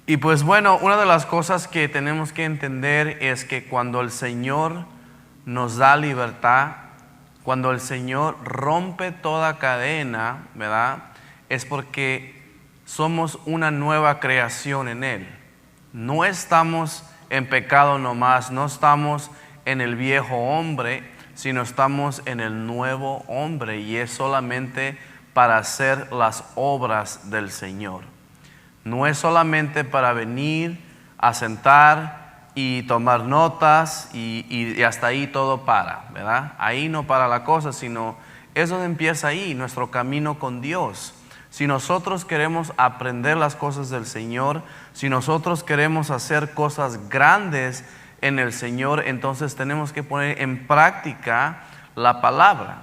Y pues bueno, una de las cosas que tenemos que entender es que cuando el Señor nos da libertad, cuando el Señor rompe toda cadena, ¿verdad? Es porque somos una nueva creación en Él. No estamos en pecado nomás, no estamos en el viejo hombre, sino estamos en el nuevo hombre, y es solamente para hacer las obras del Señor. No es solamente para venir a sentar y tomar notas y hasta ahí todo para, ¿verdad? Ahí no para la cosa, sino es donde empieza ahí nuestro camino con Dios. Si nosotros queremos aprender las cosas del Señor, si nosotros queremos hacer cosas grandes en el Señor, entonces tenemos que poner en práctica la palabra.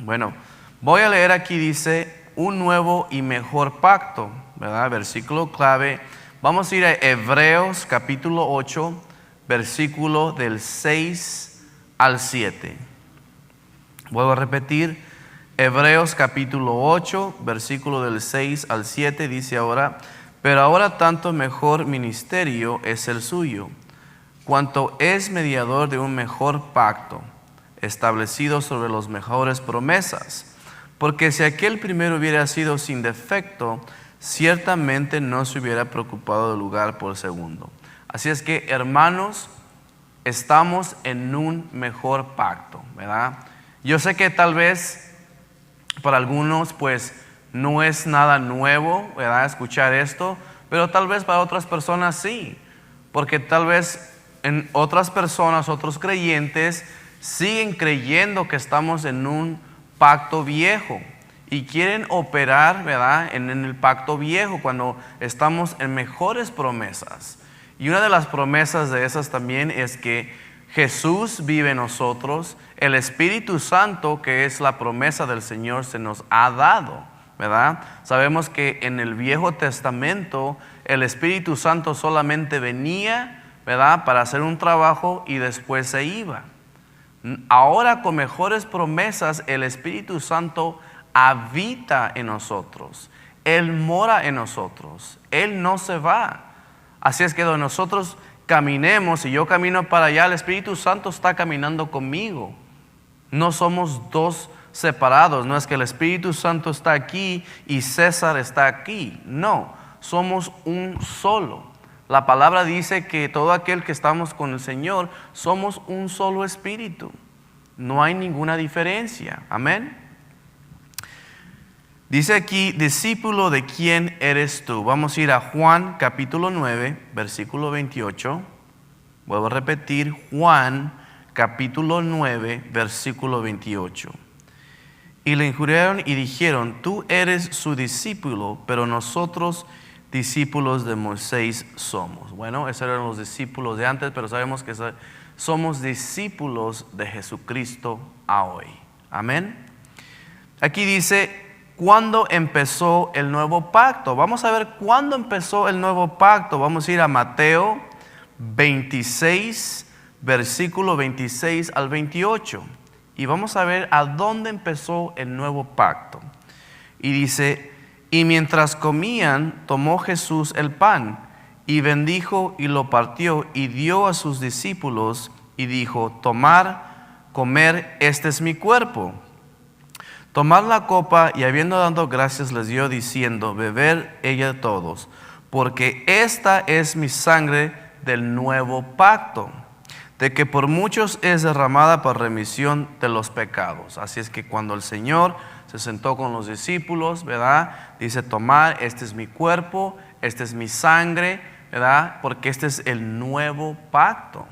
Bueno, voy a leer aquí, dice, un nuevo y mejor pacto, ¿verdad? Versículo clave. Vamos a ir a Hebreos capítulo 8, versículo del 6 al 7. Vuelvo a repetir, Hebreos capítulo 8, versículo del 6 al 7, dice ahora: pero ahora tanto mejor ministerio es el suyo, cuanto es mediador de un mejor pacto, establecido sobre las mejores promesas. Porque si aquel primero hubiera sido sin defecto, ciertamente no se hubiera preocupado del lugar por el segundo. Así es que, hermanos, estamos en un mejor pacto, ¿verdad? Yo sé que tal vez para algunos pues no es nada nuevo, ¿verdad?, escuchar esto, pero tal vez para otras personas sí, porque tal vez en otras personas, otros creyentes, siguen creyendo que estamos en un pacto viejo y quieren operar, ¿verdad?, en el pacto viejo cuando estamos en mejores promesas. Y una de las promesas de esas también es que Jesús vive en nosotros, el Espíritu Santo, que es la promesa del Señor, se nos ha dado, ¿verdad? Sabemos que en el Viejo Testamento el Espíritu Santo solamente venía, ¿verdad?, para hacer un trabajo y después se iba. Ahora, con mejores promesas, el Espíritu Santo habita en nosotros. Él mora en nosotros. Él no se va. Así es que donde nosotros caminemos, y yo camino para allá, el Espíritu Santo está caminando conmigo. No somos dos separados. No es que el Espíritu Santo está aquí y César está aquí. No, somos un solo. La palabra dice que todo aquel que estamos con el Señor somos un solo espíritu. No hay ninguna diferencia. Amén. Dice aquí, discípulo, ¿de quién eres tú? Vamos a ir a Juan capítulo 9, versículo 28. Vuelvo a repetir, Juan capítulo 9, versículo 28. Y le injuriaron y dijeron: tú eres su discípulo, pero nosotros discípulos de Moisés somos. Bueno, esos eran los discípulos de antes, pero sabemos que somos discípulos de Jesucristo a hoy. Amén. Aquí dice, ¿cuándo empezó el nuevo pacto? Vamos a ver cuándo empezó el nuevo pacto. Vamos a ir a Mateo 26, versículo 26 al 28. Y vamos a ver a dónde empezó el nuevo pacto. Y dice: y mientras comían, tomó Jesús el pan, y bendijo y lo partió, y dio a sus discípulos, y dijo: tomar, comer, este es mi cuerpo. Tomar la copa, y habiendo dado gracias, les dio, diciendo: beber ella todos, porque esta es mi sangre del nuevo pacto, de que por muchos es derramada para remisión de los pecados. Así es que cuando el Señor se sentó con los discípulos, ¿verdad?, dice: tomar, este es mi cuerpo, este es mi sangre, ¿verdad?, porque este es el nuevo pacto.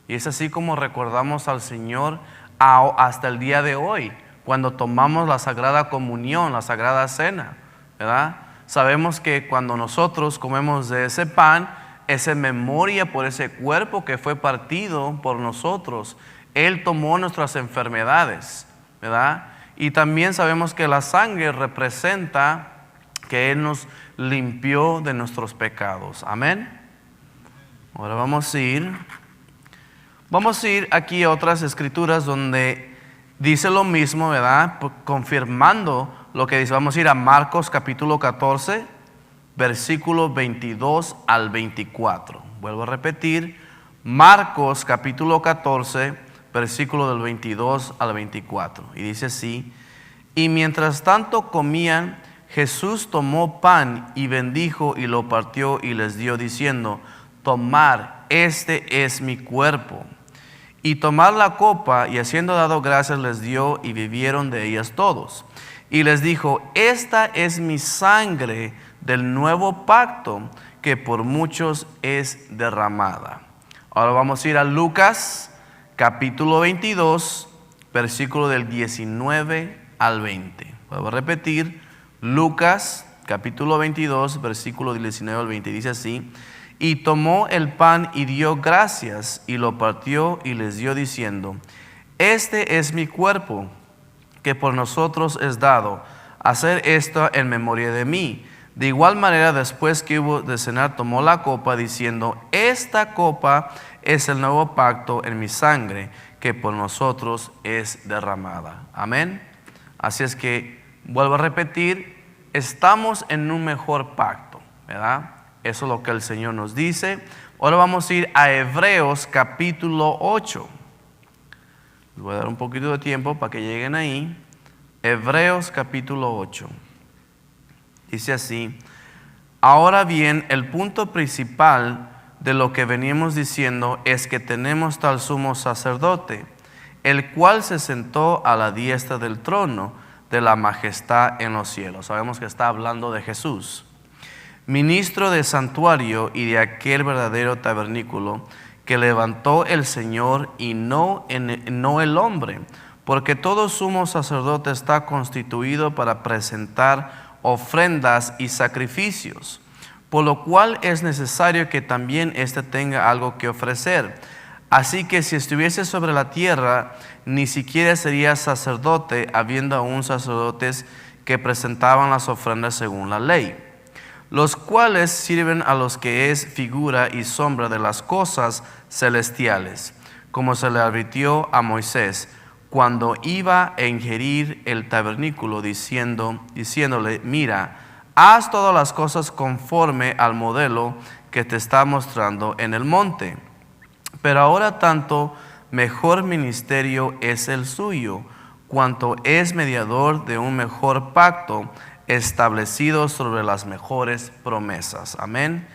Y es así como recordamos al Señor hasta el día de hoy, cuando tomamos la Sagrada Comunión, la Sagrada Cena, ¿verdad? Sabemos que cuando nosotros comemos de ese pan, es en memoria por ese cuerpo que fue partido por nosotros. Él tomó nuestras enfermedades, ¿verdad? Y también sabemos que la sangre representa que Él nos limpió de nuestros pecados. Amén. Ahora vamos a ir aquí a otras escrituras donde dice lo mismo, ¿verdad?, confirmando lo que dice. Vamos a ir a Marcos capítulo 14, versículos 22 al 24. Vuelvo a repetir, Marcos capítulo 14, versículo del 22 al 24. Y dice así: y mientras tanto comían, Jesús tomó pan y bendijo y lo partió y les dio diciendo: tomar, este es mi cuerpo. Y tomar la copa, y haciendo dado gracias les dio, y bebieron de ellas todos. Y les dijo: esta es mi sangre del nuevo pacto, que por muchos es derramada. Ahora vamos a ir a Lucas capítulo 22, versículo del 19 al 20. Vuelvo a repetir, Lucas capítulo 22, versículo del 19 al 20. Dice así: y tomó el pan y dio gracias y lo partió y les dio diciendo: este es mi cuerpo, que por nosotros es dado. Hacer esto en memoria de mí. De igual manera, después que hubo de cenar, tomó la copa diciendo: esta copa es el nuevo pacto en mi sangre, que por nosotros es derramada. Amén. Así es que, vuelvo a repetir, estamos en un mejor pacto, ¿verdad? Eso es lo que el Señor nos dice. Ahora vamos a ir a Hebreos capítulo 8. Les voy a dar un poquito de tiempo para que lleguen ahí. Hebreos capítulo 8. Dice así: ahora bien, el punto principal de lo que venimos diciendo es que tenemos tal sumo sacerdote, el cual se sentó a la diestra del trono de la majestad en los cielos. Sabemos que está hablando de Jesús, ministro del santuario y de aquel verdadero tabernáculo que levantó el Señor y no el hombre, porque todo sumo sacerdote está constituido para presentar ofrendas y sacrificios, por lo cual es necesario que también éste tenga algo que ofrecer. Así que si estuviese sobre la tierra, ni siquiera sería sacerdote, habiendo aún sacerdotes que presentaban las ofrendas según la ley, los cuales sirven a los que es figura y sombra de las cosas celestiales, como se le advirtió a Moisés cuando iba a ingerir el tabernáculo, diciéndole: mira, haz todas las cosas conforme al modelo que te está mostrando en el monte. Pero ahora tanto mejor ministerio es el suyo, cuanto es mediador de un mejor pacto, establecido sobre las mejores promesas. Amén.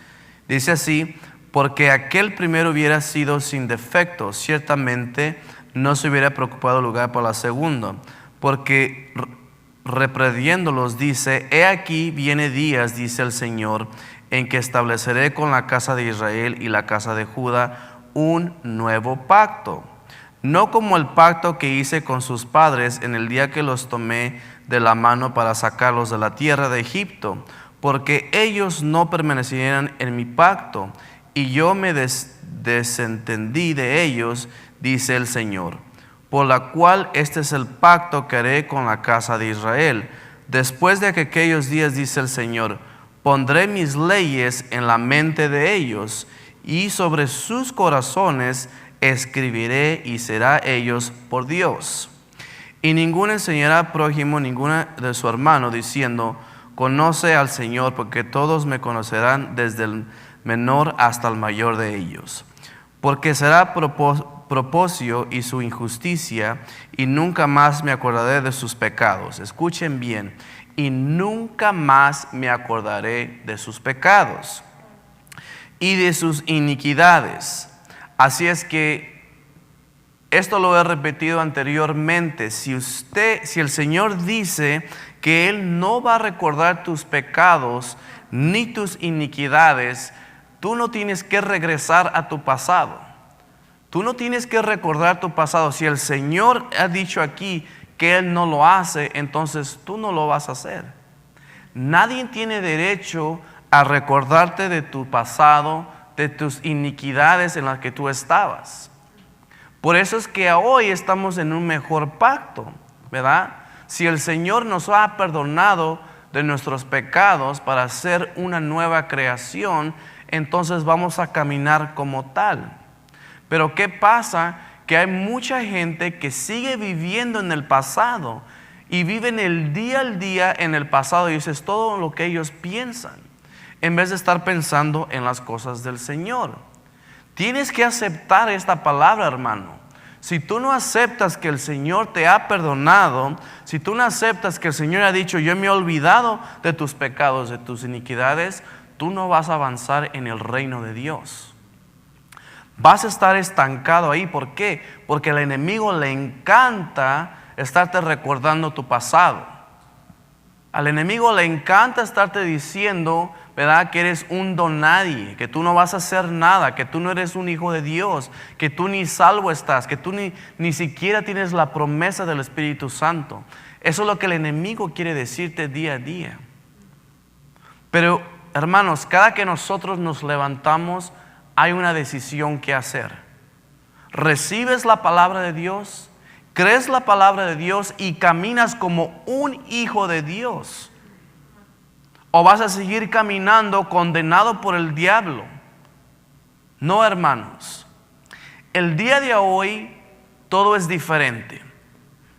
Dice así: porque aquel primero hubiera sido sin defecto, ciertamente no se hubiera preocupado lugar por la segunda, porque reprendiéndolos dice: he aquí viene días, dice el Señor, en que estableceré con la casa de Israel y la casa de Judá un nuevo pacto, no como el pacto que hice con sus padres en el día que los tomé de la mano para sacarlos de la tierra de Egipto, porque ellos no permanecieron en mi pacto, y yo me desentendí de ellos, dice el Señor. Por la cual este es el pacto que haré con la casa de Israel. Después de aquellos días, dice el Señor, pondré mis leyes en la mente de ellos, y sobre sus corazones escribiré, y será ellos por Dios. Y ninguno enseñará prójimo ninguna de su hermano, diciendo: conoce al Señor, porque todos me conocerán, desde el menor hasta el mayor de ellos. Porque será propósito y su injusticia, y nunca más me acordaré de sus pecados. Escuchen bien: y nunca más me acordaré de sus pecados y de sus iniquidades. Así es que esto lo he repetido anteriormente. Si el Señor dice que Él no va a recordar tus pecados ni tus iniquidades, tú no tienes que regresar a tu pasado. Tú no tienes que recordar tu pasado. Si el Señor ha dicho aquí que Él no lo hace, entonces tú no lo vas a hacer. Nadie tiene derecho a recordarte de tu pasado, de tus iniquidades en las que tú estabas. Por eso es que hoy estamos en un mejor pacto, ¿verdad? Si el Señor nos ha perdonado de nuestros pecados para hacer una nueva creación, entonces vamos a caminar como tal. Pero ¿qué pasa? Que hay mucha gente que sigue viviendo en el pasado y viven el día al día en el pasado, y eso es todo lo que ellos piensan. en vez de estar pensando en las cosas del Señor. Tienes que aceptar esta palabra, hermano. Si tú no aceptas que el Señor te ha perdonado, si tú no aceptas que el Señor ha dicho, yo me he olvidado de tus pecados, de tus iniquidades, tú no vas a avanzar en el reino de Dios. Vas a estar estancado ahí. ¿Por qué? Porque al enemigo le encanta estarte recordando tu pasado. Al enemigo le encanta estarte diciendo, ¿verdad?, que eres un don nadie, que tú no vas a hacer nada, que tú no eres un hijo de Dios, que tú ni salvo estás, que tú ni siquiera tienes la promesa del Espíritu Santo. Eso es lo que el enemigo quiere decirte día a día. Pero, hermanos, cada que nosotros nos levantamos, hay una decisión que hacer. ¿Recibes la palabra de Dios? ¿Crees la palabra de Dios y caminas como un hijo de Dios? ¿O vas a seguir caminando condenado por el diablo? No, hermanos. El día de hoy todo es diferente.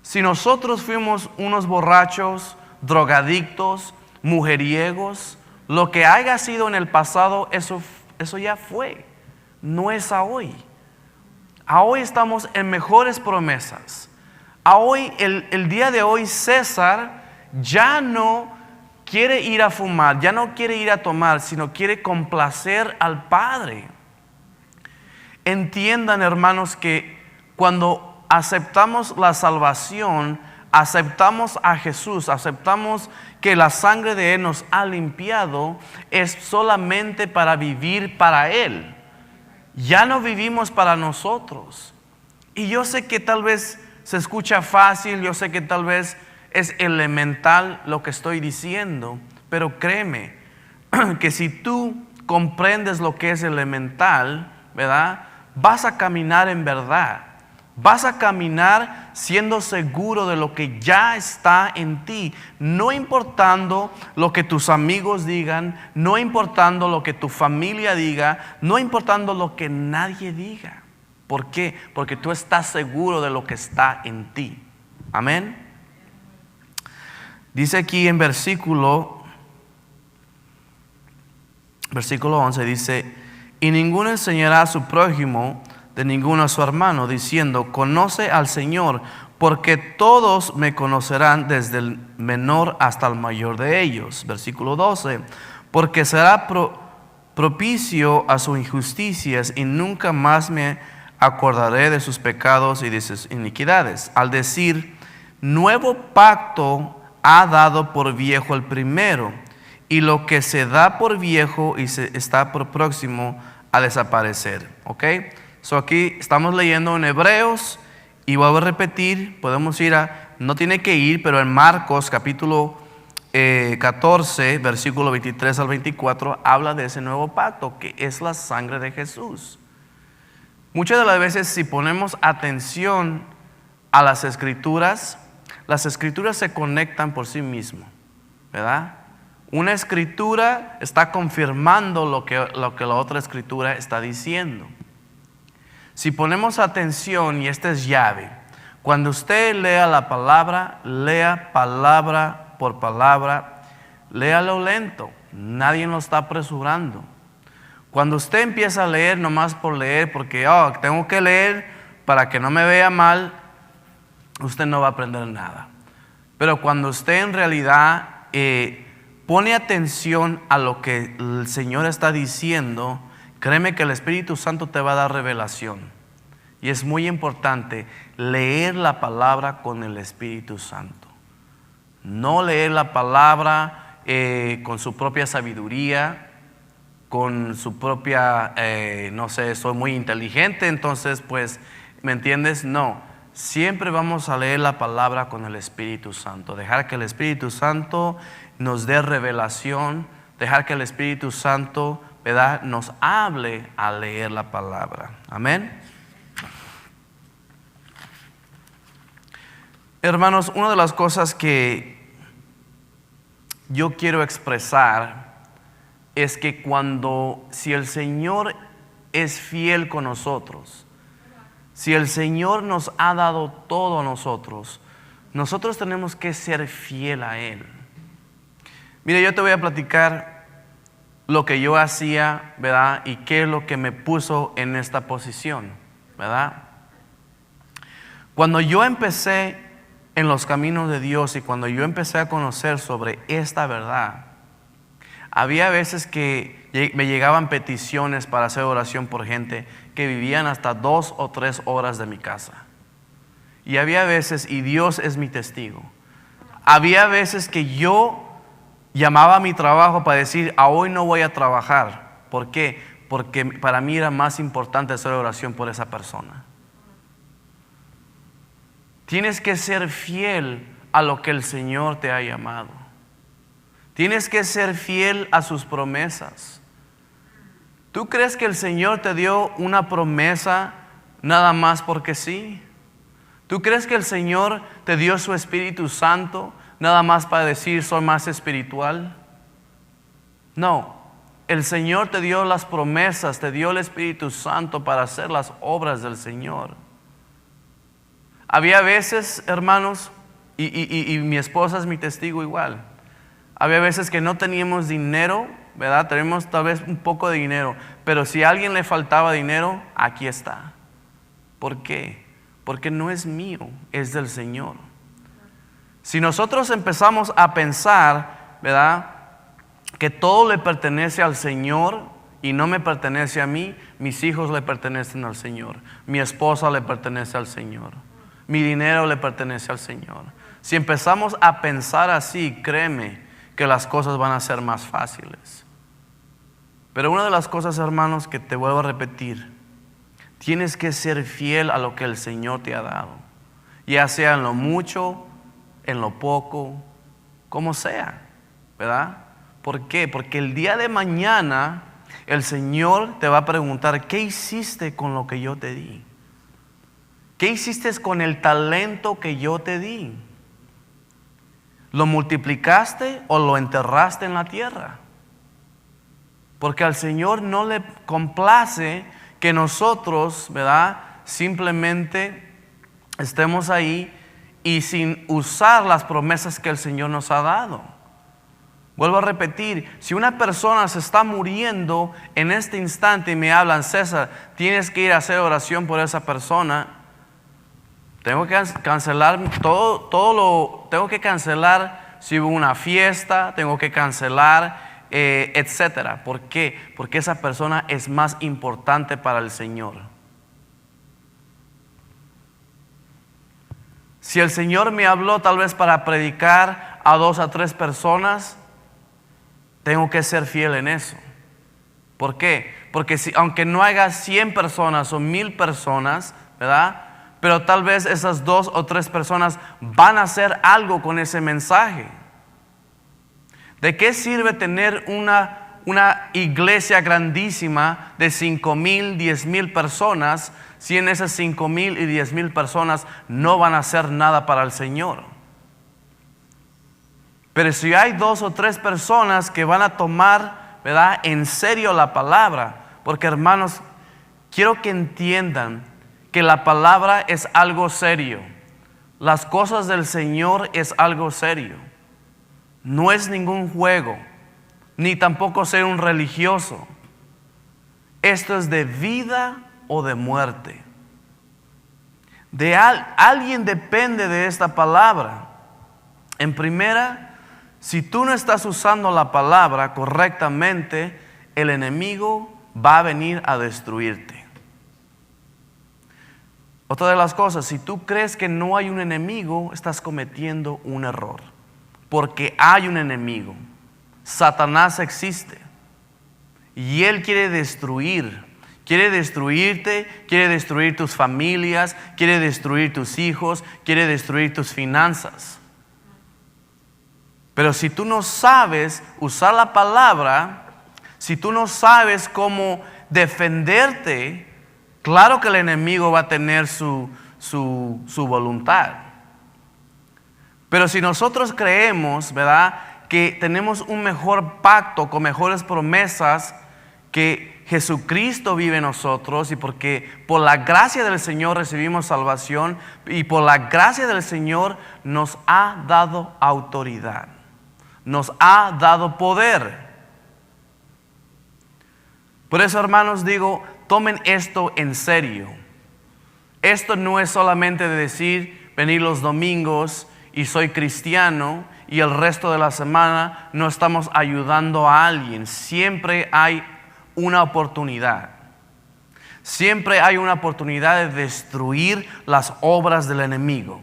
Si nosotros fuimos unos borrachos, drogadictos, mujeriegos, lo que haya sido en el pasado, eso ya fue. No es a hoy. A hoy estamos en mejores promesas. A hoy, el día de hoy, César ya no quiere ir a fumar, ya no quiere ir a tomar, sino quiere complacer al Padre. Entiendan, hermanos, que cuando aceptamos la salvación, aceptamos a Jesús, aceptamos que la sangre de Él nos ha limpiado, es solamente para vivir para Él. Ya no vivimos para nosotros. Y yo sé que tal vez se escucha fácil, yo sé que tal vez es elemental lo que estoy diciendo, pero créeme que si tú comprendes lo que es elemental, ¿verdad?, vas a caminar en verdad. Vas a caminar siendo seguro de lo que ya está en ti, no importando lo que tus amigos digan, no importando lo que tu familia diga, no importando lo que nadie diga. ¿Por qué? Porque tú estás seguro de lo que está en ti. Amén. Dice aquí en versículo 11, dice, y ninguno enseñará a su prójimo de ninguno a su hermano, diciendo, conoce al Señor, porque todos me conocerán, desde el menor hasta el mayor de ellos. Versículo 12, porque será propicio a sus injusticias, y nunca más me acordaré de sus pecados y de sus iniquidades. Al decir, nuevo pacto ha dado por viejo el primero, y lo que se da por viejo y se está por próximo a desaparecer. ¿Ok? So aquí estamos leyendo en Hebreos, y vuelvo a repetir, podemos ir no tiene que ir, pero en Marcos capítulo 14, versículo 23 al 24, habla de ese nuevo pacto, que es la sangre de Jesús. Muchas de las veces, si ponemos atención a las escrituras se conectan por sí mismas, ¿verdad? Una escritura está confirmando lo que la otra escritura está diciendo. Si ponemos atención, y esta es llave, cuando usted lea la palabra, lea palabra por palabra, léalo lento, nadie lo está apresurando. Cuando usted empieza a leer nomás por leer, porque tengo que leer para que no me vea mal, usted no va a aprender nada. Pero cuando usted en realidad pone atención a lo que el Señor está diciendo, créeme que el Espíritu Santo te va a dar revelación. Y es muy importante leer la palabra con el Espíritu Santo. No leer la palabra con su propia sabiduría, con su propia, no sé, soy muy inteligente, entonces pues, ¿me entiendes? No, siempre vamos a leer la palabra con el Espíritu Santo. Dejar que el Espíritu Santo nos dé revelación, dejar que el Espíritu Santo, ¿verdad?, nos hable al leer la palabra. Amén. Hermanos, una de las cosas que yo quiero expresar es que si el Señor es fiel con nosotros, si el Señor nos ha dado todo a nosotros, nosotros tenemos que ser fiel a Él. Mire, yo te voy a platicar lo que yo hacía, ¿verdad? Y qué es lo que me puso en esta posición, ¿verdad? Cuando yo empecé en los caminos de Dios y cuando yo empecé a conocer sobre esta verdad, había veces que me llegaban peticiones para hacer oración por gente que vivían hasta 2 o 3 horas de mi casa. Y había veces, y Dios es mi testigo, había veces que yo llamaba a mi trabajo para decir, hoy no voy a trabajar. ¿Por qué? Porque para mí era más importante hacer oración por esa persona. Tienes que ser fiel a lo que el Señor te ha llamado. Tienes que ser fiel a sus promesas. ¿Tú crees que el Señor te dio una promesa nada más porque sí? ¿Tú crees que el Señor te dio su Espíritu Santo nada más para decir soy más espiritual? No, el Señor te dio las promesas, te dio el Espíritu Santo para hacer las obras del Señor. Había veces, hermanos, y mi esposa es mi testigo igual. Había veces que no teníamos dinero, ¿verdad? Tenemos tal vez un poco de dinero, pero si a alguien le faltaba dinero, aquí está. ¿Por qué? Porque no es mío, es del Señor. Si nosotros empezamos a pensar, ¿verdad?, que todo le pertenece al Señor y no me pertenece a mí, mis hijos le pertenecen al Señor, mi esposa le pertenece al Señor, mi dinero le pertenece al Señor. Si empezamos a pensar así, créeme que las cosas van a ser más fáciles. Pero una de las cosas, hermanos, que te vuelvo a repetir, tienes que ser fiel a lo que el Señor te ha dado, ya sea en lo mucho, en lo poco, como sea, ¿verdad? ¿Por qué? Porque el día de mañana el Señor te va a preguntar, ¿qué hiciste con lo que yo te di? ¿Qué hiciste con el talento que yo te di? ¿Lo multiplicaste o lo enterraste en la tierra? Porque al Señor no le complace que nosotros, ¿verdad?, simplemente estemos ahí y sin usar las promesas que el Señor nos ha dado. Vuelvo a repetir, si una persona se está muriendo en este instante y me hablan, César, tienes que ir a hacer oración por esa persona, tengo que cancelar tengo que cancelar si hubo una fiesta, tengo que cancelar, etcétera. ¿Por qué? Porque esa persona es más importante para el Señor. Si el Señor me habló tal vez para predicar a 2 a 3 personas, tengo que ser fiel en eso. ¿Por qué? Porque aunque no haya 100 personas o 1000 personas, ¿verdad?, pero tal vez esas 2 o 3 personas van a hacer algo con ese mensaje. ¿De qué sirve tener una iglesia grandísima de 5,000, 10,000 personas si en esas 5,000 y 10,000 personas no van a hacer nada para el Señor? Pero si hay 2 o 3 personas que van a tomar, ¿verdad?, en serio la palabra, porque hermanos, quiero que entiendan que la palabra es algo serio. Las cosas del Señor es algo serio. No es ningún juego, ni tampoco ser un religioso. Esto es de vida o de muerte. Alguien depende de esta palabra. En primera, si tú no estás usando la palabra correctamente, el enemigo va a venir a destruirte. Otra de las cosas, si tú crees que no hay un enemigo, estás cometiendo un error. Porque hay un enemigo. Satanás existe. Y él quiere destruir. Quiere destruirte, quiere destruir tus familias, quiere destruir tus hijos, quiere destruir tus finanzas. Pero si tú no sabes usar la palabra, si tú no sabes cómo defenderte, claro que el enemigo va a tener su voluntad. Pero si nosotros creemos, ¿verdad?, que tenemos un mejor pacto con mejores promesas, que Jesucristo vive en nosotros y porque por la gracia del Señor recibimos salvación y por la gracia del Señor nos ha dado autoridad, nos ha dado poder. Por eso, hermanos, digo, tomen esto en serio. Esto no es solamente de decir, venir los domingos y soy cristiano y el resto de la semana no estamos ayudando a alguien. Siempre hay una oportunidad. Siempre hay una oportunidad de destruir las obras del enemigo.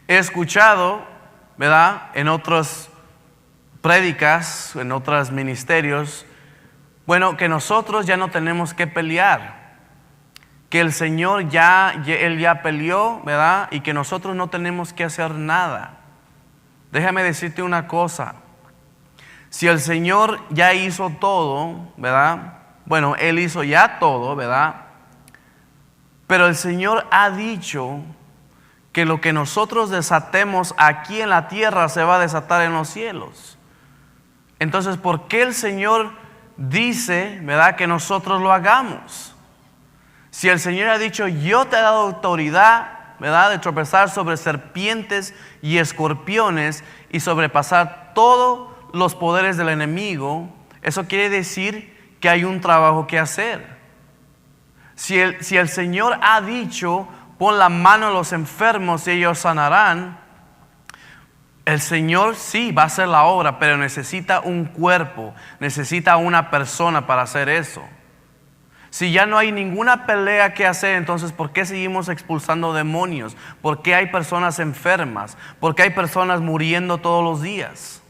He escuchado, ¿verdad?, en otras prédicas, en otros ministerios, bueno, que nosotros ya no tenemos que pelear, que el Señor Él ya peleó, ¿verdad?, y que nosotros no tenemos que hacer nada. Déjame decirte una cosa, si el Señor ya hizo todo, ¿verdad?, bueno, Él hizo ya todo, ¿verdad?, pero el Señor ha dicho que lo que nosotros desatemos aquí en la tierra se va a desatar en los cielos. Entonces, ¿por qué el Señor dice, ¿verdad?, que nosotros lo hagamos? Si el Señor ha dicho, yo te he dado autoridad, ¿verdad?, de tropezar sobre serpientes y escorpiones y sobrepasar todos los poderes del enemigo, eso quiere decir que hay un trabajo que hacer. Si el Señor ha dicho, pon la mano a los enfermos y ellos sanarán, el Señor sí va a hacer la obra, pero necesita un cuerpo, necesita una persona para hacer eso. Si ya no hay ninguna pelea que hacer, entonces ¿por qué seguimos expulsando demonios? ¿Por qué hay personas enfermas? ¿Por qué hay personas muriendo todos los días?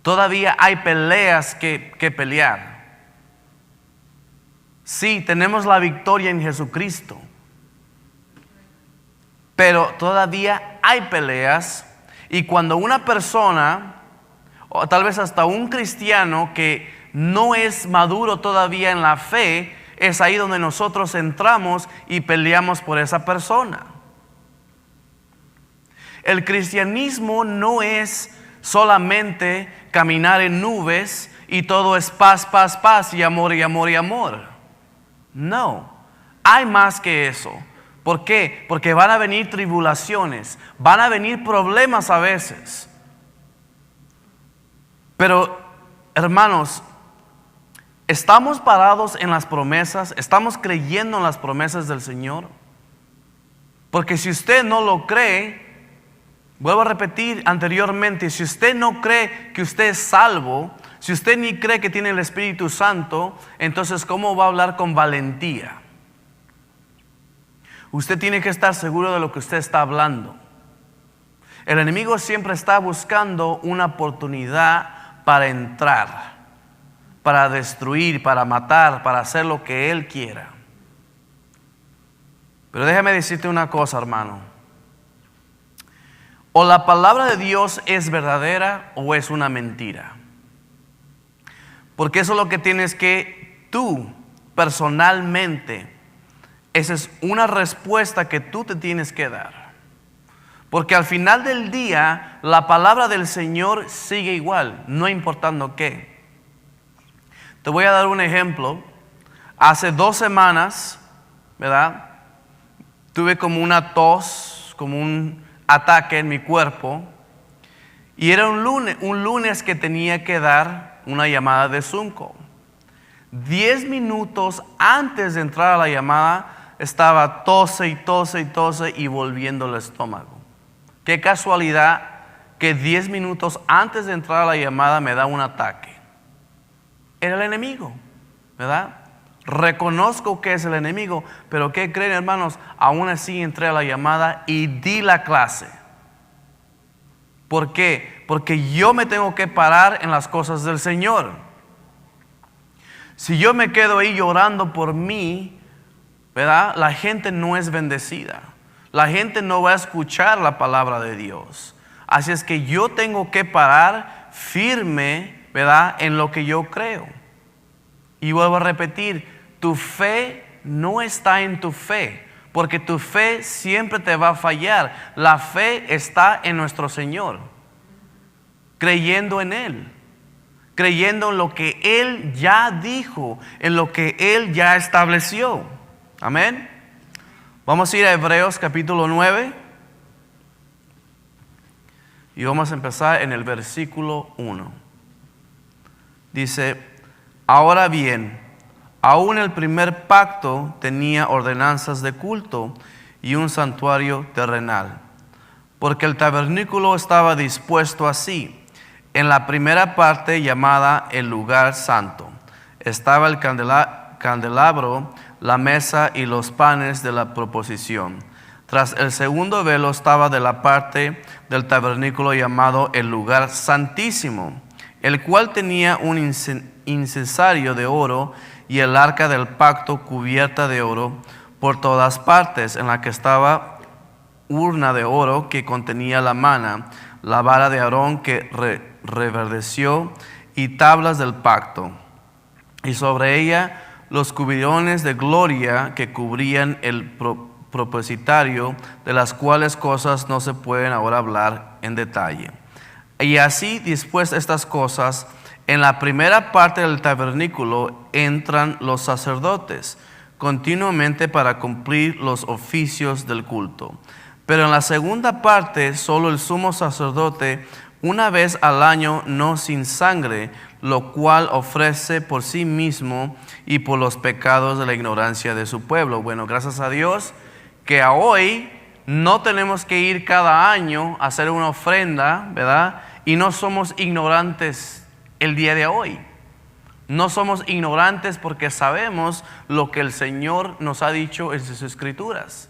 Todavía hay peleas que pelear. Sí, tenemos la victoria en Jesucristo, pero todavía hay peleas, y cuando una persona, o tal vez hasta un cristiano que no es maduro todavía en la fe, es ahí donde nosotros entramos y peleamos por esa persona. El cristianismo no es solamente caminar en nubes y todo es paz, paz, paz y amor y amor y amor. No, hay más que eso. ¿Por qué? Porque van a venir tribulaciones, van a venir problemas a veces. Pero, hermanos, ¿estamos parados en las promesas? ¿Estamos creyendo en las promesas del Señor? Porque si usted no lo cree, vuelvo a repetir anteriormente, si usted no cree que usted es salvo, si usted ni cree que tiene el Espíritu Santo, entonces ¿cómo va a hablar con valentía? Usted tiene que estar seguro de lo que usted está hablando. El enemigo siempre está buscando una oportunidad para entrar, para destruir, para matar, para hacer lo que él quiera. Pero déjame decirte una cosa, hermano. O la palabra de Dios es verdadera o es una mentira. Porque eso es lo que tienes que tú personalmente, esa es una respuesta que tú te tienes que dar. Porque al final del día, la palabra del Señor sigue igual, no importando qué. Te voy a dar un ejemplo. Hace 2 semanas, ¿verdad?, tuve como una tos, como un ataque en mi cuerpo. Y era un lunes que tenía que dar una llamada de Zoom call. 10 minutos antes de entrar a la llamada, estaba tose y volviendo el estómago. Qué casualidad que 10 minutos antes de entrar a la llamada me da un ataque. Era el enemigo, ¿verdad? Reconozco que es el enemigo, pero ¿qué creen, hermanos? Aún así entré a la llamada y di la clase. ¿Por qué? Porque yo me tengo que parar en las cosas del Señor. Si yo me quedo ahí llorando por mí, ¿verdad?, la gente no es bendecida. La gente no va a escuchar la palabra de Dios. Así es que yo tengo que parar firme, ¿verdad?, en lo que yo creo. Y vuelvo a repetir, tu fe no está en tu fe, porque tu fe siempre te va a fallar. La fe está en nuestro Señor, creyendo en Él, creyendo en lo que Él ya dijo, en lo que Él ya estableció. Amén. Vamos a ir a Hebreos capítulo 9 y vamos a empezar en el versículo 1. Dice, ahora bien, aún el primer pacto tenía ordenanzas de culto y un santuario terrenal, porque el tabernáculo estaba dispuesto así. En la primera parte, llamada el lugar santo, estaba el candelabro, la mesa y los panes de la proposición. Tras el segundo velo estaba de la parte del tabernáculo llamado el lugar santísimo, el cual tenía un incensario de oro y el arca del pacto cubierta de oro por todas partes, en la que estaba urna de oro que contenía la mana, la vara de Aarón que reverdeció y tablas del pacto, y sobre ella los cubirones de gloria que cubrían el propósito, de las cuales cosas no se pueden ahora hablar en detalle. Y así dispuestas estas cosas, en la primera parte del tabernáculo entran los sacerdotes continuamente para cumplir los oficios del culto. Pero en la segunda parte, solo el sumo sacerdote, una vez al año, no sin sangre, lo cual ofrece por sí mismo y por los pecados de la ignorancia de su pueblo. Bueno, gracias a Dios que a hoy no tenemos que ir cada año a hacer una ofrenda, ¿verdad? Y no somos ignorantes el día de hoy. No somos ignorantes porque sabemos lo que el Señor nos ha dicho en sus Escrituras.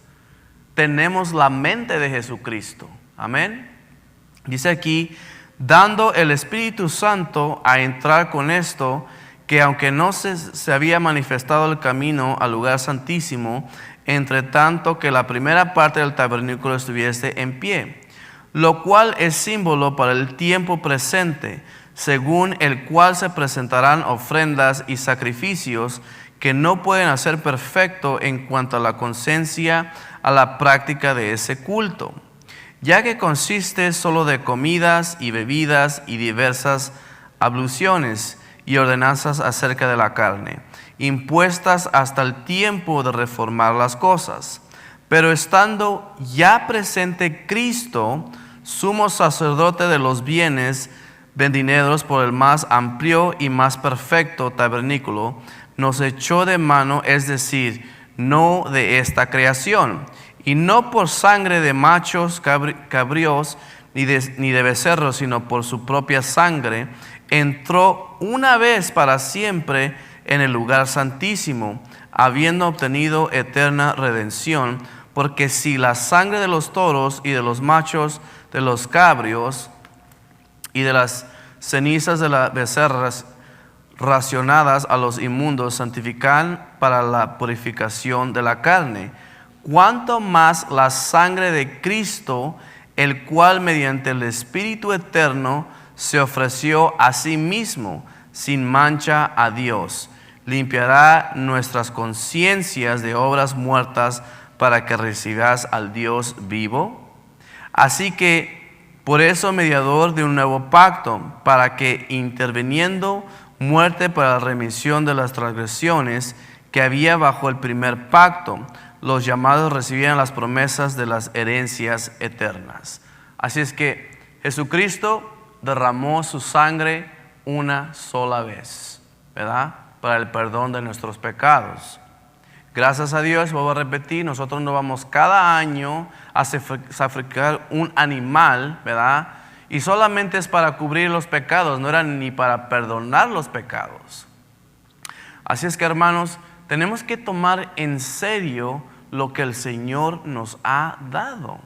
Tenemos la mente de Jesucristo. Amén. Dice aquí, dando el Espíritu Santo a entrar con esto, que aunque no se había manifestado el camino al lugar santísimo, entre tanto que la primera parte del tabernáculo estuviese en pie, lo cual es símbolo para el tiempo presente, según el cual se presentarán ofrendas y sacrificios que no pueden hacer perfecto en cuanto a la conciencia a la práctica de ese culto, ya que consiste solo de comidas y bebidas y diversas abluciones y ordenanzas acerca de la carne, impuestas hasta el tiempo de reformar las cosas. Pero estando ya presente Cristo, sumo sacerdote de los bienes venideros por el más amplio y más perfecto tabernáculo, nos echó de mano, es decir, no de esta creación, y no por sangre de machos cabríos ni de becerros, sino por su propia sangre, entró una vez para siempre en el lugar santísimo, habiendo obtenido eterna redención, porque si la sangre de los toros y de los machos de los cabrios y de las cenizas de las becerras racionadas a los inmundos santifican para la purificación de la carne, cuanto más la sangre de Cristo, el cual mediante el Espíritu eterno se ofreció a sí mismo sin mancha a Dios, limpiará nuestras conciencias de obras muertas para que recibas al Dios vivo. Así que por eso mediador de un nuevo pacto, para que interviniendo muerte para la remisión de las transgresiones que había bajo el primer pacto, los llamados recibieran las promesas de las herencias eternas. Así es que Jesucristo derramó su sangre una sola vez, ¿verdad? Para el perdón de nuestros pecados. Gracias a Dios, vuelvo a repetir, nosotros no vamos cada año a sacrificar un animal, ¿verdad? Y solamente es para cubrir los pecados, no era ni para perdonar los pecados. Así es que, hermanos, tenemos que tomar en serio lo que el Señor nos ha dado.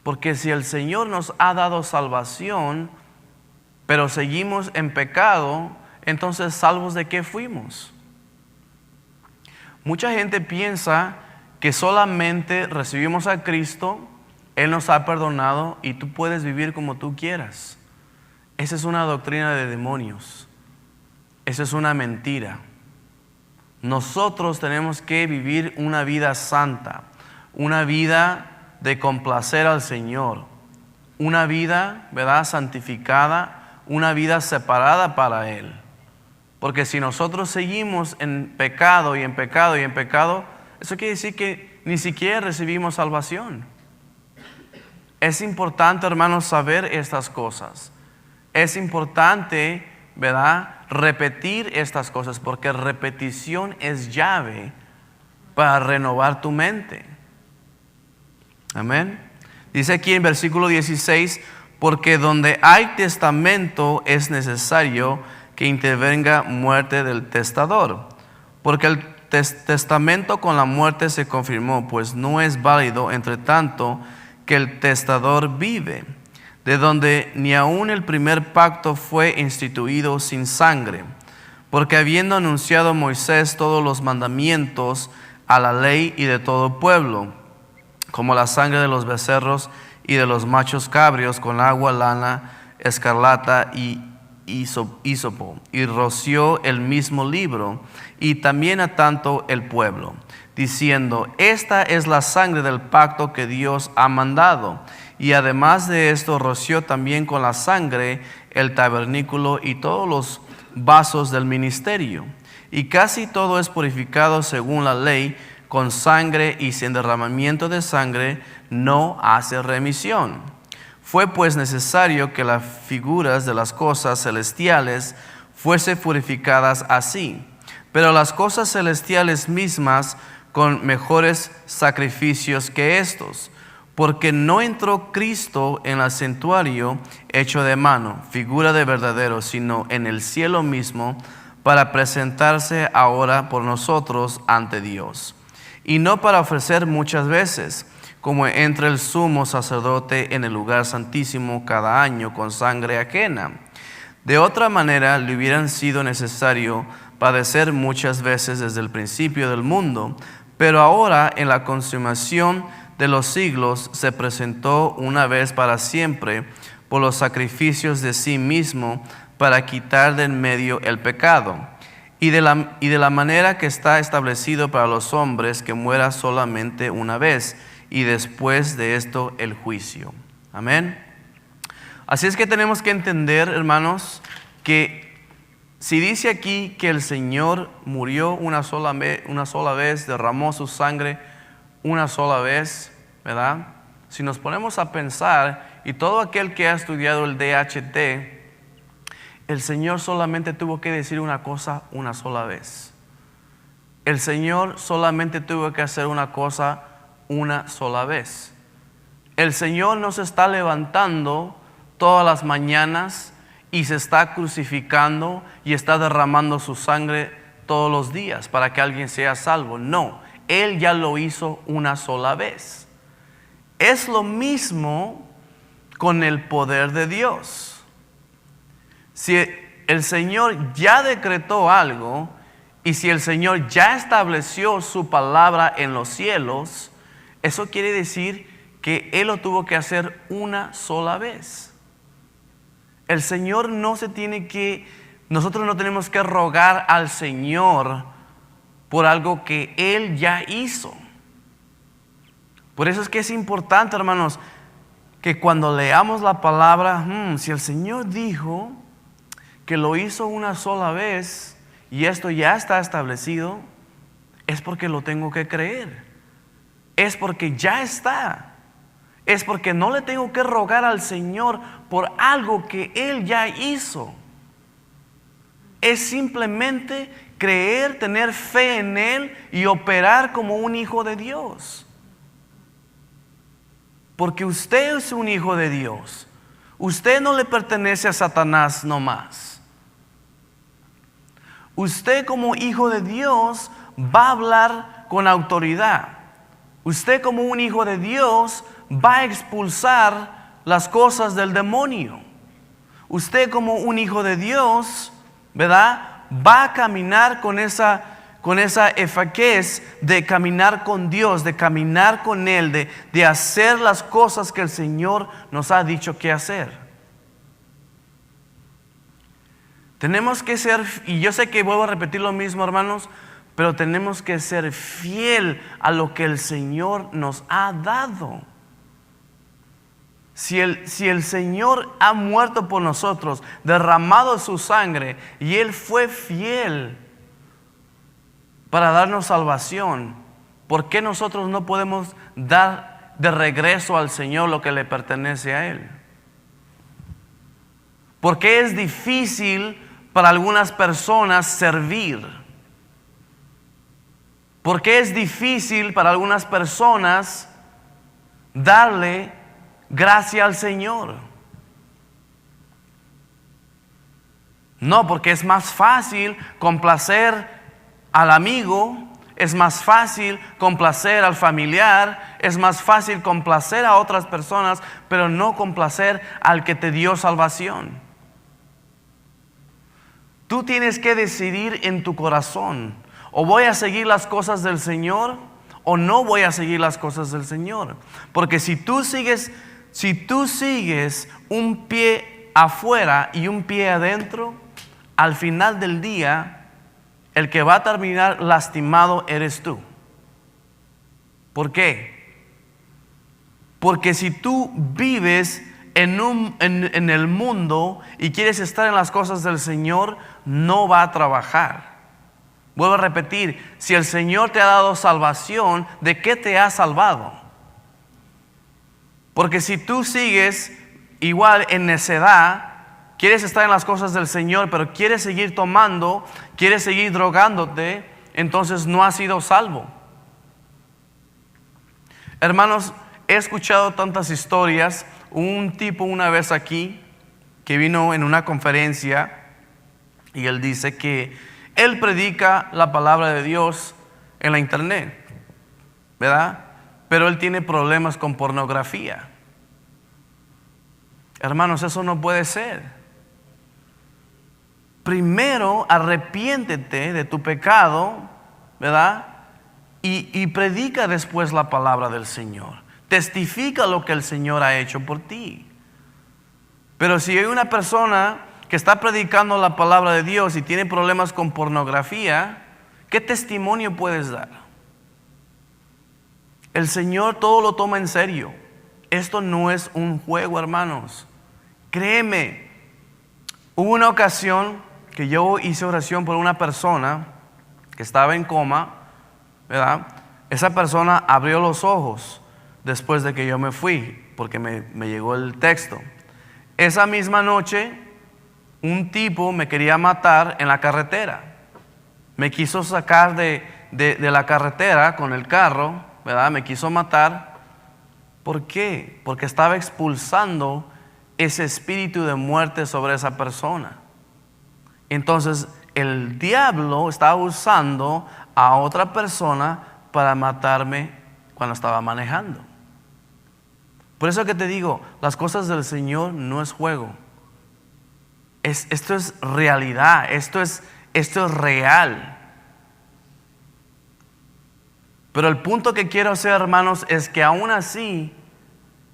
Porque si el Señor nos ha dado salvación, pero seguimos en pecado, entonces ¿salvos de qué fuimos? Mucha gente piensa que solamente recibimos a Cristo, Él nos ha perdonado y tú puedes vivir como tú quieras. Esa es una doctrina de demonios. Esa es una mentira. Nosotros tenemos que vivir una vida santa, una vida de complacer al Señor, una vida, ¿verdad?, santificada, una vida separada para Él. Porque si nosotros seguimos en pecado y en pecado y en pecado, eso quiere decir que ni siquiera recibimos salvación. Es importante, hermanos, saber estas cosas. Es importante ¿verdad?, repetir estas cosas, porque repetición es llave para renovar tu mente. Amén. Dice aquí en versículo 16, porque donde hay testamento es necesario que intervenga muerte del testador, porque el testamento con la muerte se confirmó, pues no es válido entre tanto que el testador vive, de donde ni aun el primer pacto fue instituido sin sangre, porque habiendo anunciado Moisés todos los mandamientos a la ley y de todo pueblo, como la sangre de los becerros y de los machos cabrios con agua, lana, escarlata y hisopo, y roció el mismo libro, y también a tanto el pueblo, diciendo: esta es la sangre del pacto que Dios ha mandado. Y además de esto roció también con la sangre el tabernáculo y todos los vasos del ministerio. Y casi todo es purificado según la ley, con sangre, y sin derramamiento de sangre no hace remisión. Fue pues necesario que las figuras de las cosas celestiales fuesen purificadas así, pero las cosas celestiales mismas con mejores sacrificios que estos, porque no entró Cristo en el santuario hecho de mano, figura de verdadero, sino en el cielo mismo, para presentarse ahora por nosotros ante Dios. Y no para ofrecer muchas veces, como entra el sumo sacerdote en el lugar santísimo cada año con sangre ajena. De otra manera le hubieran sido necesario padecer muchas veces desde el principio del mundo, pero ahora en la consumación de los siglos se presentó una vez para siempre por los sacrificios de sí mismo para quitar de en medio el pecado. Y de la manera que está establecido para los hombres, que muera solamente una vez, y después de esto el juicio. Amén. Así es que tenemos que entender, hermanos, que si dice aquí que el Señor murió una sola vez, derramó su sangre una sola vez, ¿verdad? Si nos ponemos a pensar, y todo aquel que ha estudiado el DHT, el Señor solamente tuvo que decir una cosa una sola vez. El Señor solamente tuvo que hacer una cosa una sola vez. El Señor no se está levantando todas las mañanas y se está crucificando y está derramando su sangre todos los días para que alguien sea salvo. No, Él ya lo hizo una sola vez. Es lo mismo con el poder de Dios. Si el Señor ya decretó algo y si el Señor ya estableció su palabra en los cielos, eso quiere decir que Él lo tuvo que hacer una sola vez. El Señor nosotros no tenemos que rogar al Señor por algo que Él ya hizo. Por eso es que es importante, hermanos, que cuando leamos la palabra, si el Señor dijo que lo hizo una sola vez y esto ya está establecido, es porque lo tengo que creer. Es porque ya está. Es porque no le tengo que rogar al Señor por algo que Él ya hizo. Es simplemente creer, tener fe en Él y operar como un hijo de Dios. Porque usted es un hijo de Dios. Usted no le pertenece a Satanás nomás. Usted como hijo de Dios va a hablar con autoridad. Usted como un hijo de Dios va a expulsar las cosas del demonio. Usted como un hijo de Dios, ¿verdad?, va a caminar con esa efaquez de caminar con Dios, de caminar con Él, de hacer las cosas que el Señor nos ha dicho que hacer. Tenemos que ser, y yo sé que vuelvo a repetir lo mismo, hermanos, pero tenemos que ser fiel a lo que el Señor nos ha dado. Si el Señor ha muerto por nosotros, derramado su sangre, y Él fue fiel para darnos salvación, ¿por qué nosotros no podemos dar de regreso al Señor lo que le pertenece a Él? ¿Por qué es difícil para algunas personas servir? ¿Por qué es difícil para algunas personas darle gracia al Señor? No, porque es más fácil complacer al amigo, es más fácil complacer al familiar, es más fácil complacer a otras personas, pero no complacer al que te dio salvación. Tú tienes que decidir en tu corazón, o voy a seguir las cosas del Señor, o no voy a seguir las cosas del Señor. Porque si tú sigues un pie afuera y un pie adentro, al final del día, el que va a terminar lastimado eres tú. ¿Por qué? Porque si tú vives en el mundo y quieres estar en las cosas del Señor, no va a trabajar. Vuelvo a repetir, si el Señor te ha dado salvación, ¿de qué te ha salvado? Porque si tú sigues igual en necedad, quieres estar en las cosas del Señor, pero quieres seguir tomando, quieres seguir drogándote, entonces no has sido salvo. Hermanos, he escuchado tantas historias. Un tipo una vez aquí que vino en una conferencia y él dice que él predica la palabra de Dios en la internet, ¿verdad? Pero él tiene problemas con pornografía. Hermanos, eso no puede ser. Primero arrepiéntete de tu pecado, ¿verdad? Y predica después la palabra del Señor. Testifica lo que el Señor ha hecho por ti. Pero si hay una persona que está predicando la palabra de Dios y tiene problemas con pornografía, ¿qué testimonio puedes dar? El Señor todo lo toma en serio. Esto no es un juego, hermanos. Créeme, hubo una ocasión que yo hice oración por una persona que estaba en coma, ¿verdad? Esa persona abrió los ojos después de que yo me fui, porque me llegó el texto. Esa misma noche, un tipo me quería matar en la carretera. Me quiso sacar de la carretera con el carro, ¿verdad? Me quiso matar. ¿Por qué? Porque estaba expulsando ese espíritu de muerte sobre esa persona. Entonces, el diablo estaba usando a otra persona para matarme cuando estaba manejando. Por eso que te digo, las cosas del Señor no es juego. Esto es realidad, esto es real. Pero el punto que quiero hacer, hermanos, es que aún así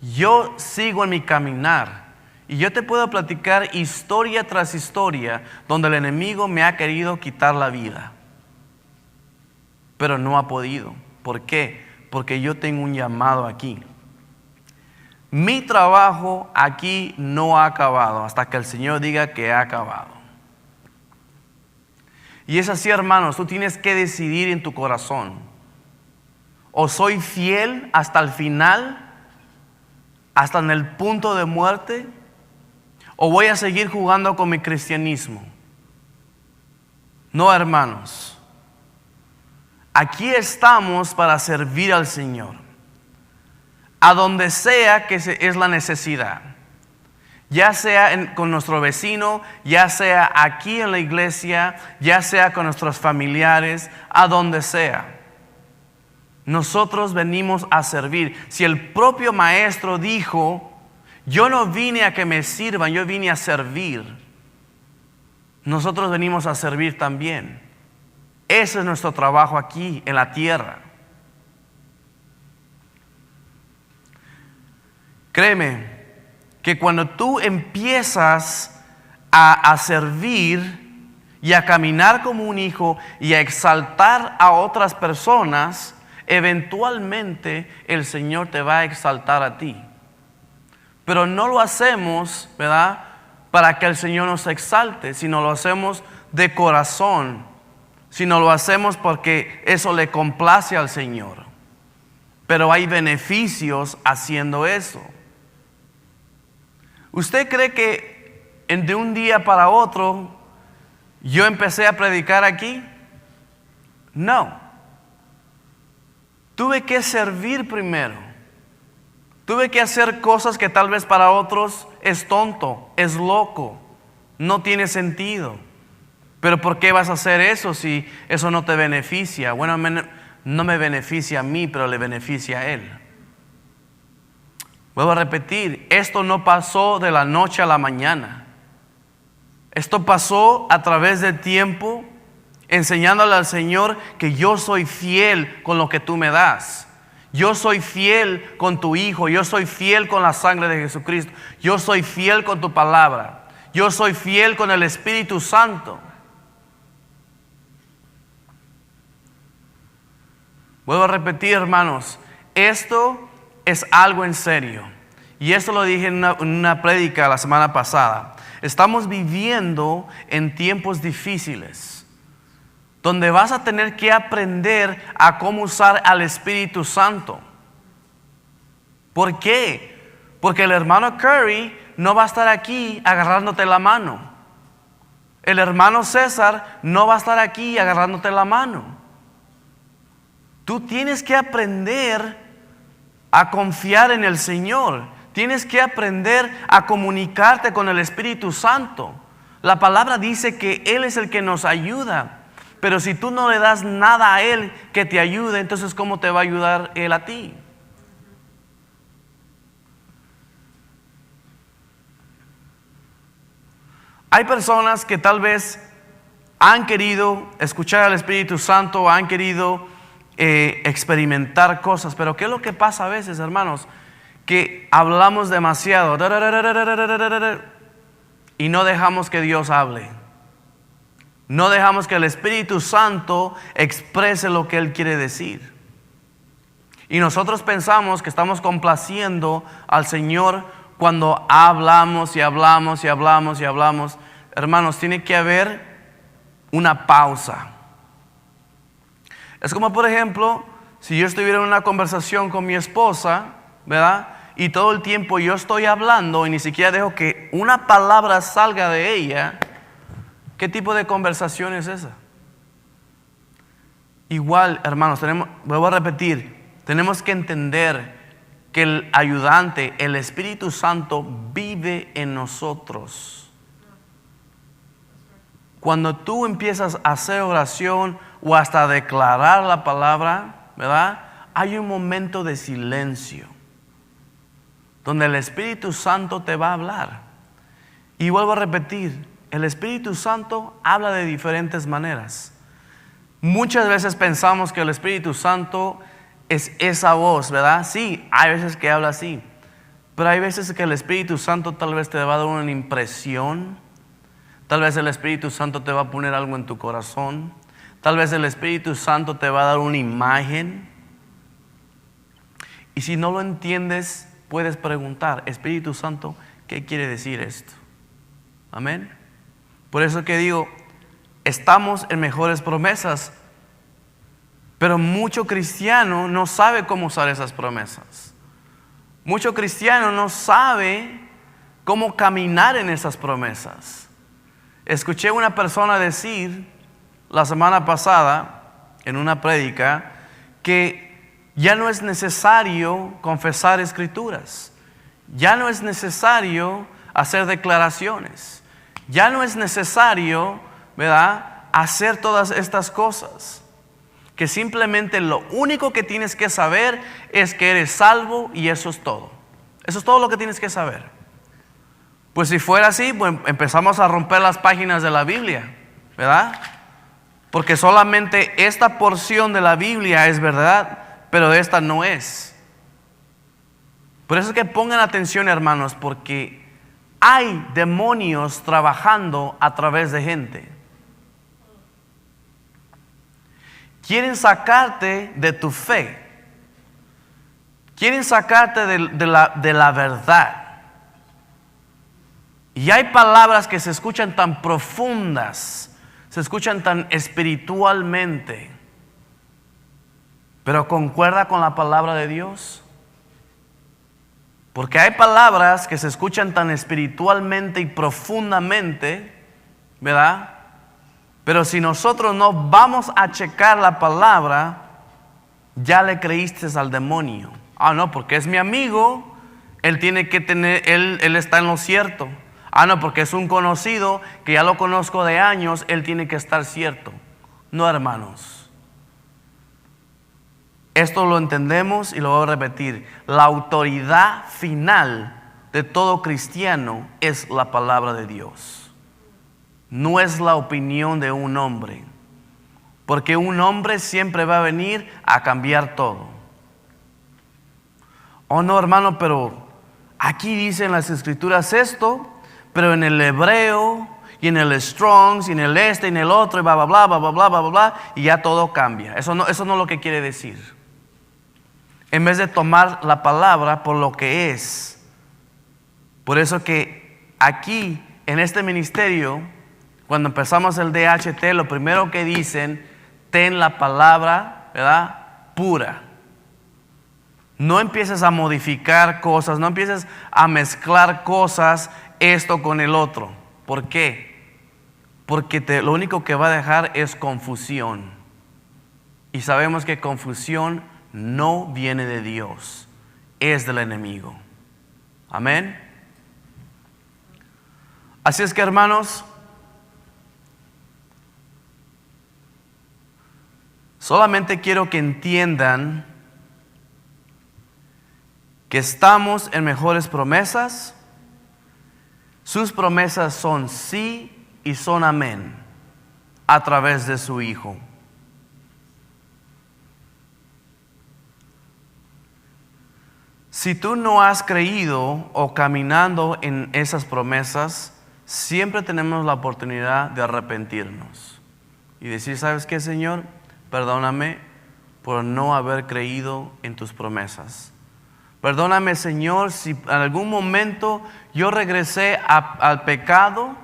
yo sigo en mi caminar. Y yo te puedo platicar historia tras historia donde el enemigo me ha querido quitar la vida. Pero no ha podido. ¿Por qué? Porque yo tengo un llamado aquí. Mi trabajo aquí no ha acabado hasta que el Señor diga que ha acabado. Y es así, hermanos, tú tienes que decidir en tu corazón. O soy fiel hasta el final, hasta en el punto de muerte, o voy a seguir jugando con mi cristianismo. No, hermanos. Aquí estamos para servir al Señor. A donde sea que es la necesidad. Ya sea con nuestro vecino, ya sea aquí en la iglesia, ya sea con nuestros familiares, a donde sea. Nosotros venimos a servir. Si el propio maestro dijo, yo no vine a que me sirvan, yo vine a servir. Nosotros venimos a servir también. Ese es nuestro trabajo aquí en la tierra. Créeme que cuando tú empiezas a servir y a caminar como un hijo y a exaltar a otras personas, eventualmente el Señor te va a exaltar a ti. Pero no lo hacemos, ¿verdad?, para que el Señor nos exalte, sino lo hacemos de corazón, sino lo hacemos porque eso le complace al Señor. Pero hay beneficios haciendo eso. ¿Usted cree que de un día para otro ¿Yo empecé a predicar aquí? No. Tuve que servir primero. Tuve que hacer cosas que tal vez para otros es tonto, es loco, no tiene sentido. Pero ¿por qué vas a hacer eso si eso no te beneficia? Bueno, no me beneficia a mí, pero le beneficia a Él. Vuelvo a repetir, esto no pasó de la noche a la mañana. Esto pasó a través del tiempo, enseñándole al Señor que yo soy fiel con lo que tú me das. Yo soy fiel con tu Hijo, yo soy fiel con la sangre de Jesucristo, yo soy fiel con tu palabra, yo soy fiel con el Espíritu Santo. Vuelvo a repetir, hermanos, esto es algo en serio. Y esto lo dije en una prédica la semana pasada. Estamos viviendo en tiempos difíciles, donde vas a tener que aprender a cómo usar al Espíritu Santo. ¿Por qué? Porque el hermano Curry no va a estar aquí agarrándote la mano. El hermano César no va a estar aquí agarrándote la mano. Tú tienes que aprender a confiar en el Señor. Tienes que aprender a comunicarte con el Espíritu Santo. La palabra dice que Él es el que nos ayuda. Pero si tú no le das nada a Él que te ayude, entonces ¿cómo te va a ayudar Él a ti? Hay personas que tal vez han querido escuchar al Espíritu Santo, han querido experimentar cosas, pero ¿qué es lo que pasa a veces, hermanos? Que hablamos demasiado y no dejamos que Dios hable. No dejamos que el Espíritu Santo exprese lo que Él quiere decir. Y nosotros pensamos que estamos complaciendo al Señor cuando hablamos y hablamos y hablamos y hablamos. Hermanos, tiene que haber una pausa. Es como, por ejemplo, si yo estuviera en una conversación con mi esposa, ¿verdad? Y todo el tiempo yo estoy hablando y ni siquiera dejo que una palabra salga de ella. ¿Qué tipo de conversación es esa? Igual, hermanos, vuelvo a repetir, tenemos que entender que el ayudante, el Espíritu Santo, vive en nosotros. Cuando tú empiezas a hacer oración o hasta declarar la palabra, ¿verdad? Hay un momento de silencio donde el Espíritu Santo te va a hablar. Y vuelvo a repetir, el Espíritu Santo habla de diferentes maneras. Muchas veces pensamos que el Espíritu Santo es esa voz, ¿verdad? Sí, hay veces que habla así, pero hay veces que el Espíritu Santo tal vez te va a dar una impresión, tal vez el Espíritu Santo te va a poner algo en tu corazón, tal vez el Espíritu Santo te va a dar una imagen. Y si no lo entiendes, puedes preguntar, Espíritu Santo, ¿qué quiere decir esto? Amén. Por eso que digo, estamos en mejores promesas, pero mucho cristiano no sabe cómo usar esas promesas. Mucho cristiano no sabe cómo caminar en esas promesas. Escuché a una persona decir la semana pasada en una prédica que ya no es necesario confesar escrituras, ya no es necesario hacer declaraciones, ya no es necesario, ¿verdad?, hacer todas estas cosas. Que simplemente lo único que tienes que saber es que eres salvo y eso es todo. Eso es todo lo que tienes que saber. Pues si fuera así, pues empezamos a romper las páginas de la Biblia, ¿verdad? Porque solamente esta porción de la Biblia es verdad, pero esta no es. Por eso es que pongan atención, hermanos, porque hay demonios trabajando a través de gente. Quieren sacarte de tu fe. Quieren sacarte de la verdad. Y hay palabras que se escuchan tan profundas, se escuchan tan espiritualmente, pero ¿concuerda con la palabra de Dios? Porque hay palabras que se escuchan tan espiritualmente y profundamente, ¿verdad?, Pero si nosotros no vamos a checar la palabra, ya le creíste al demonio. Ah, no, porque es mi amigo, él tiene que tener, él está en lo cierto. Ah, no, porque es un conocido que ya lo conozco de años, él tiene que estar cierto. No, hermanos. Esto lo entendemos y lo voy a repetir. La autoridad final de todo cristiano es la palabra de Dios. No es la opinión de un hombre. Porque un hombre siempre va a venir a cambiar todo. Oh no, hermano, pero aquí dicen las escrituras esto, pero en el hebreo y en el Strong's y en el y en el otro y bla bla bla bla bla bla bla bla, y ya todo cambia. Eso no es lo que quiere decir. En vez de tomar la palabra por lo que es. Por eso que aquí en este ministerio, cuando empezamos el DHT, lo primero que dicen, ten la palabra, ¿verdad?, pura. No empieces a modificar cosas, no empieces a mezclar cosas, esto con el otro. ¿Por qué? Porque lo único que va a dejar es confusión. Y sabemos que confusión no viene de Dios, es del enemigo. Amén. Así es que, hermanos, solamente quiero que entiendan que estamos en mejores promesas. Sus promesas son sí y son amén a través de su Hijo. Si tú no has creído o caminando en esas promesas, siempre tenemos la oportunidad de arrepentirnos y decir, ¿sabes qué, Señor? Perdóname por no haber creído en tus promesas. Perdóname, Señor, si en algún momento yo regresé al pecado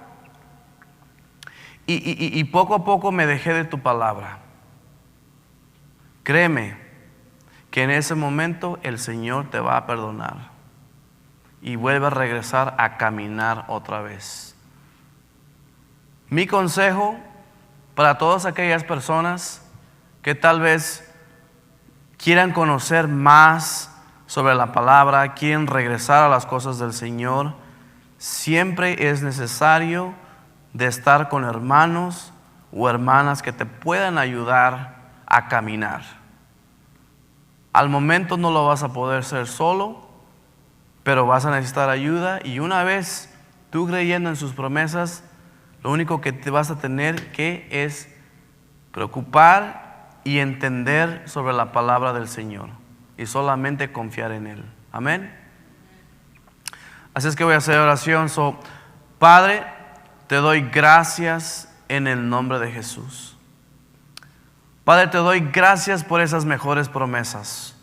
y poco a poco me dejé de tu palabra. Créeme que en ese momento el Señor te va a perdonar y vuelve a regresar a caminar otra vez. Mi consejo para todas aquellas personas que tal vez quieran conocer más sobre la palabra, quieren regresar a las cosas del Señor, siempre es necesario de estar con hermanos o hermanas que te puedan ayudar a caminar. Al momento no lo vas a poder hacer solo, pero vas a necesitar ayuda, y una vez tú creyendo en sus promesas, lo único que te vas a tener que es preocupar y entender sobre la palabra del Señor y solamente confiar en Él. Amén. Así es que voy a hacer oración. Padre, te doy gracias en el nombre de Jesús. Padre, te doy gracias por esas mejores promesas.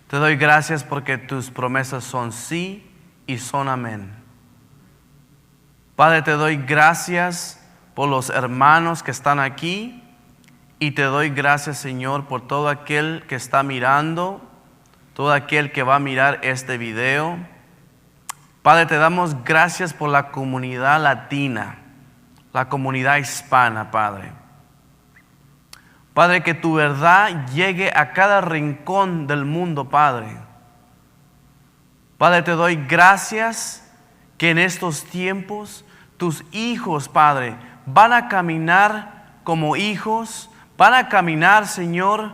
Te doy gracias porque tus promesas son sí y son amén. Padre, te doy gracias por los hermanos que están aquí. Y te doy gracias, Señor, por todo aquel que está mirando, todo aquel que va a mirar este video. Padre, te damos gracias por la comunidad latina, la comunidad hispana, Padre. Padre, que tu verdad llegue a cada rincón del mundo, Padre. Padre, te doy gracias que en estos tiempos tus hijos, Padre, van a caminar como hijos. Van a caminar, Señor,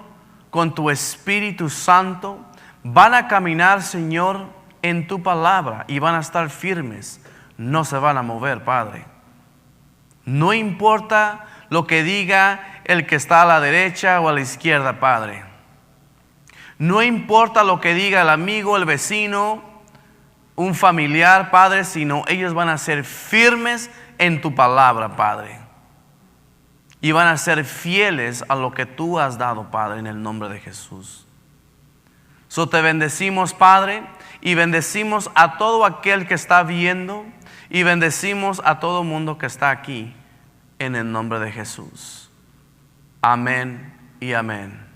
con tu Espíritu Santo. Van a caminar, Señor, en tu palabra y van a estar firmes. No se van a mover, Padre. No importa lo que diga el que está a la derecha o a la izquierda, Padre. No importa lo que diga el amigo, el vecino, un familiar, Padre, sino ellos van a ser firmes en tu palabra, Padre. Y van a ser fieles a lo que tú has dado, Padre, en el nombre de Jesús. Te bendecimos, Padre, y bendecimos a todo aquel que está viendo, y bendecimos a todo mundo que está aquí, en el nombre de Jesús. Amén y amén.